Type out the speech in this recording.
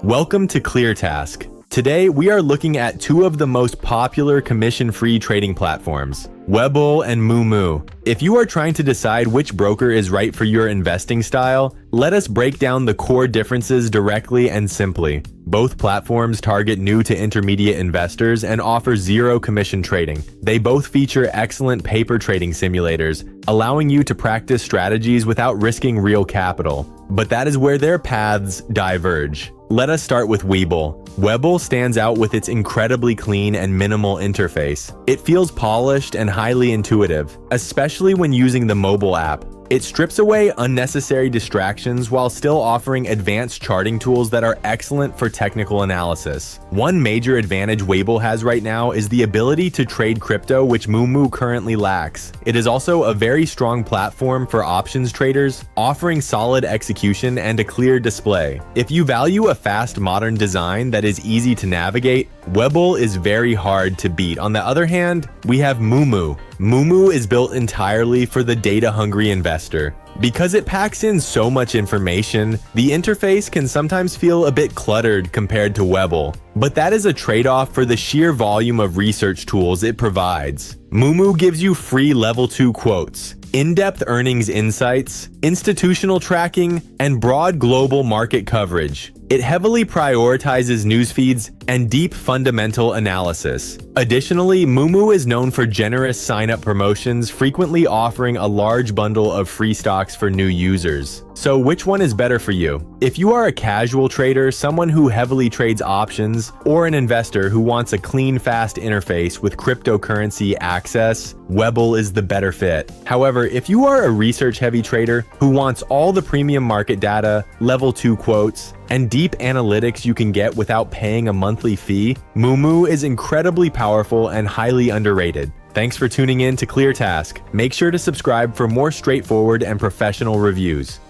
Welcome to ClearTask. Today, we are looking at two of the most popular commission-free trading platforms, Webull and Moomoo. If you are trying to decide which broker is right for your investing style, let us break down the core differences directly and simply. Both platforms target new to intermediate investors and offer zero commission trading. They both feature excellent paper trading simulators, allowing you to practice strategies without risking real capital. But that is where their paths diverge. Let us start with Webull. Webull stands out with its incredibly clean and minimal interface. It feels polished and highly intuitive, especially when using the mobile app. It strips away unnecessary distractions while still offering advanced charting tools that are excellent for technical analysis. One major advantage Webull has right now is the ability to trade crypto, which Moomoo currently lacks. It is also a very strong platform for options traders, offering solid execution and a clear display. If you value a fast, modern design that is easy to navigate, Webull is very hard to beat. On the other hand, we have Moomoo. Moomoo is built entirely for the data-hungry investor. Because it packs in so much information, the interface can sometimes feel a bit cluttered compared to Webull. But that is a trade-off for the sheer volume of research tools it provides. Moomoo gives you free level 2 quotes, in-depth earnings insights, institutional tracking, and broad global market coverage. It heavily prioritizes news feeds and deep fundamental analysis. Additionally, Moomoo is known for generous sign-up promotions, frequently offering a large bundle of free stocks for new users. So which one is better for you? If you are a casual trader, someone who heavily trades options, or an investor who wants a clean, fast interface with cryptocurrency access, Webull is the better fit. However, if you are a research-heavy trader who wants all the premium market data, level 2 quotes, and deep analytics you can get without paying a monthly fee, Moomoo is incredibly powerful and highly underrated. Thanks for tuning in to ClearTask. Make sure to subscribe for more straightforward and professional reviews.